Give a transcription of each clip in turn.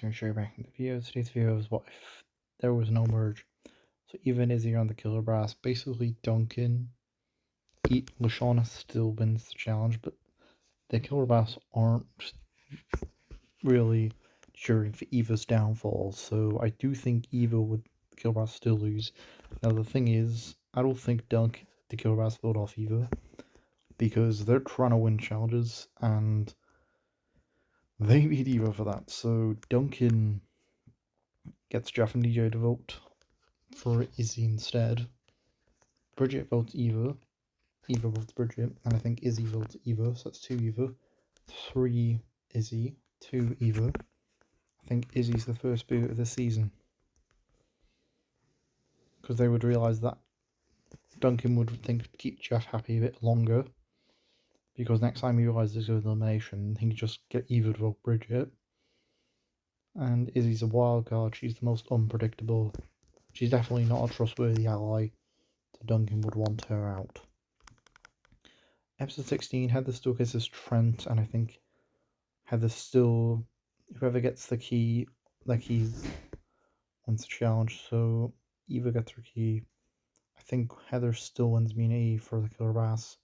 going to show you back in the video. Today's video is what if there was no merge. So even Izzy on the killer brass, basically Duncan, Leshawna still wins the challenge, but the killer brass aren't really cheering for Eva's downfall. So I do think Eva would killer brass still lose. Now the thing is, I don't think the killer brass vote off Eva because they're trying to win challenges and they need Eva for that. So Duncan gets Jeff and DJ to vote for Izzy instead. Bridget votes Eva. Eva votes Bridget. And I think Izzy votes Eva. So that's 2 Eva. 3 Izzy. 2 Eva. I think Izzy's the first boot of the season. Because they would realise that Duncan would think to keep Jeff happy a bit longer. Because next time he realises there's an elimination, he can just get Eva to vote Bridget. And Izzy's a wild card. She's the most unpredictable. She's definitely not a trustworthy ally. So Duncan would want her out. Episode 16, Heather still kisses Trent, and I think Heather still, whoever gets the key, wins the challenge. So Eva gets her key. I think Heather still wins immunity for the killer bass,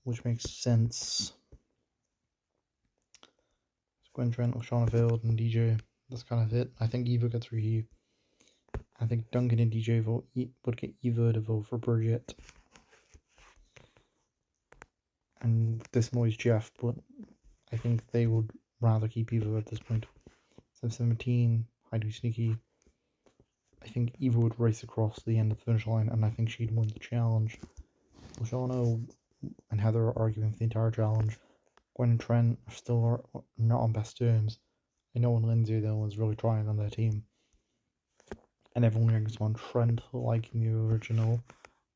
which makes sense. Gwen, Trent, Leshawna, Field, and DJ. That's kind of it. I think Eva gets her key. I think Duncan and DJ would get Eva to vote for Bridget. And this annoys Jeff, but I think they would rather keep Eva at this point. So 17, Hide Sneaky. I think Eva would race across the end of the finish line, and I think she'd win the challenge. Leshawna and Heather are arguing for the entire challenge. Gwen and Trent are still not on best terms. I know when Lindsay though is really trying on their team. And everyone ranks on Trent liking the original,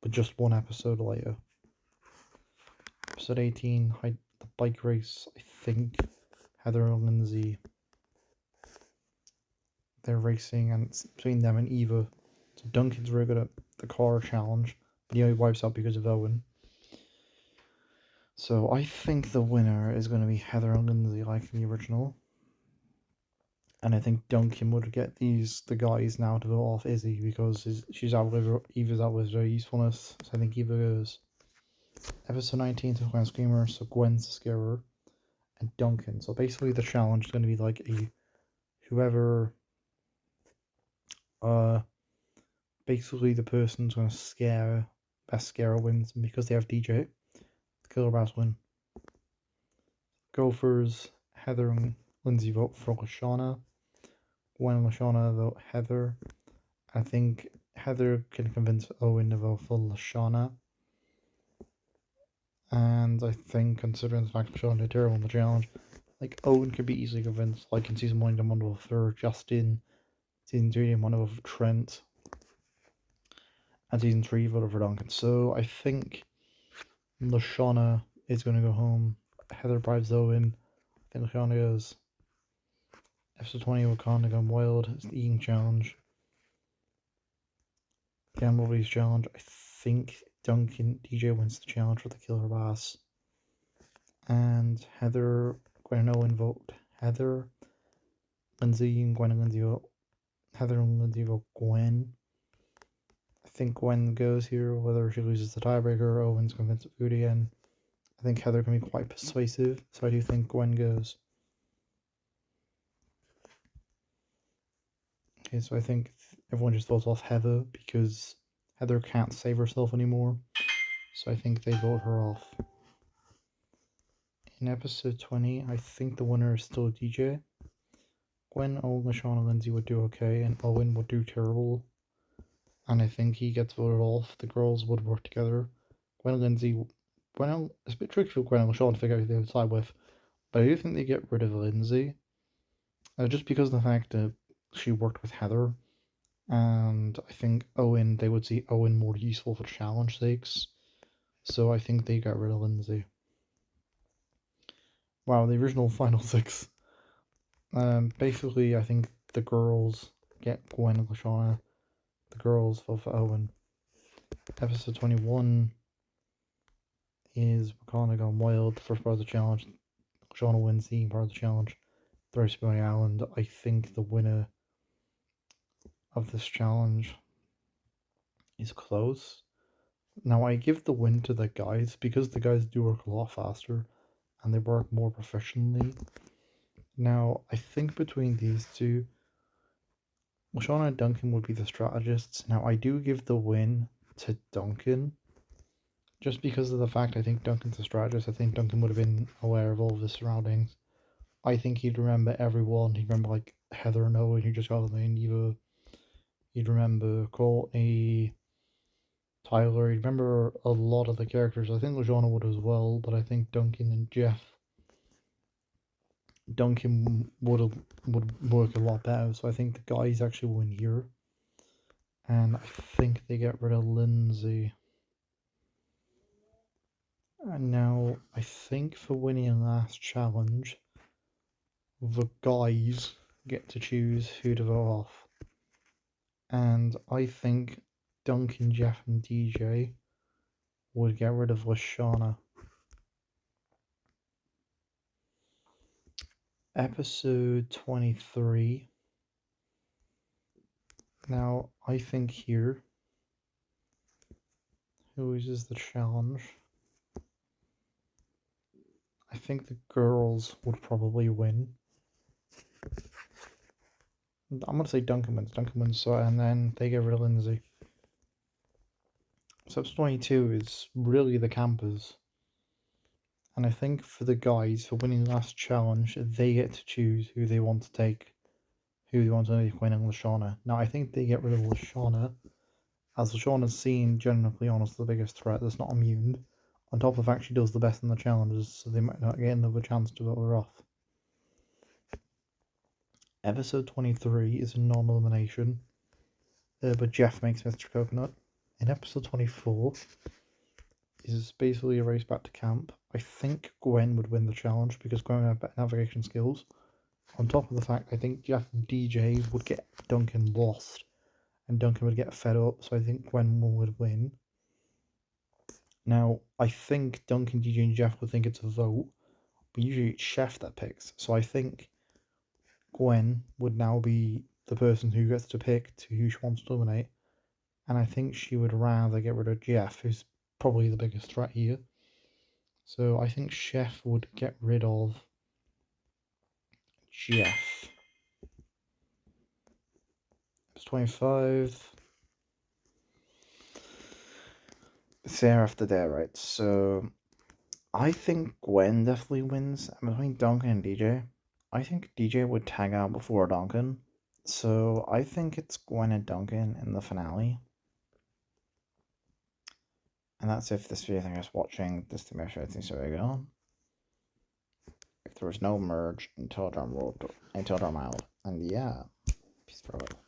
but just one episode later. Episode 18, the bike race. I think Heather and Lindsay, they're racing, and it's between them and Eva. So Duncan's really good at the car challenge, but he only wipes out because of Owen. So I think the winner is going to be Heather and Lindsay like the original. And I think Duncan would get the guys now to vote off Izzy because Eva's outlived her usefulness. So I think Eva goes. Episode 19 to Gwen Screamer, so Gwen's the scarer. And Duncan. So basically the challenge is going to be like whoever basically the person's going to best scarer wins, and because they have DJ, the killer bass win. Gophers, Heather and Lindsay vote for Leshawna. Gwen and Leshawna vote Heather. I think Heather can convince Owen to vote for Leshawna. And I think, considering the fact Leshawna did terrible in the challenge, like Owen could be easily convinced, like in season 1 he did one vote for Justin, season 2 he did one vote for Trent, and season 3 he voted for Duncan. So I think Leshawna is going to go home. Heather bribes Owen. I think Leshawna goes. Episode 20, Wakanda Gone Wild. It's the eating challenge. Gamble's challenge. I think Duncan DJ wins the challenge for the killer bass. And Heather, Gwen and Owen vote Heather. Lindsay and Gwen and Lindsay vote. Heather and Lindsay vote Gwen. I think Gwen goes here, whether she loses the tiebreaker or Owen's convinced of food again. I think Heather can be quite persuasive, so I do think Gwen goes. Okay, so I think everyone just votes off Heather because Heather can't save herself anymore. So I think they vote her off. In episode 20, I think the winner is still DJ. Gwen, Owen, Leshawna, and Lindsay would do okay, and Owen would do terrible. And I think he gets voted off. The girls would work together. Gwen and Lindsay. It's a bit tricky for Gwen and Leshawna to figure out who they would side with. But I do think they get rid of Lindsay. Just because of the fact that she worked with Heather. And I think they would see Owen more useful for challenge sakes. So I think they got rid of Lindsay. Wow, the original final 6. Basically, I think the girls get Gwen and Leshawna. The girls vote for Owen. Episode 21 is Wakanda Gone Wild, the first part of the challenge. Leshawna wins the part of the challenge. Very Spoonie Island, I think the winner of this challenge is close. Now, I give the win to the guys because the guys do work a lot faster and they work more professionally. Now, I think between these two, Leshawna and Duncan would be the strategists. Now, I do give the win to Duncan just because of the fact I think Duncan's a strategist. I think Duncan would have been aware of all of his surroundings. I think he'd remember everyone. He'd remember like Heather and Owen who just got on the Eva. He'd remember Courtney, Tyler. He'd remember a lot of the characters. I think Leshawna would as well, but I think Duncan and Jeff. Duncan would work a lot better. So I think the guys actually win here. And I think they get rid of Lindsay. And now I think for winning last challenge, the guys get to choose who to vote off. And I think Duncan, Jeff, and DJ would get rid of Leshawna. Episode 23. Now, I think here, who loses the challenge? I think the girls would probably win. I'm going to say Duncan wins, so, and then they get rid of Lindsay. So episode 22 is really the campers. And I think for the guys, for winning the last challenge, they get to choose who they want to take, who they want to make Gwen and Leshawna. Now, I think they get rid of Leshawna, as Leshawna's seen generally on as the biggest threat that's not immune. On top of the fact she does the best in the challenges, so they might not get another chance to vote her off. Episode 23 is a non-elimination, but Jeff makes Mr. Coconut. In episode 24 is basically a race back to camp. I think Gwen would win the challenge because Gwen would have better navigation skills. On top of the fact, I think Jeff and DJ would get Duncan lost and Duncan would get fed up, so I think Gwen would win. Now, I think Duncan, DJ, and Jeff would think it's a vote, but usually it's Chef that picks, so I think Gwen would now be the person who gets to pick to who she wants to eliminate, and I think she would rather get rid of Jeff, who's probably the biggest threat here. So I think Chef would get rid of Jeff. It's 25. Sarah after there, right? So I think Gwen definitely wins. I'm between Duncan and DJ. I think DJ would tag out before Duncan. So I think it's Gwen and Duncan in the finale. And that's if this video, thank you for watching. This is the most everything so we go. If there was no merge until Drum World, until Drum Island. And yeah, peace for all.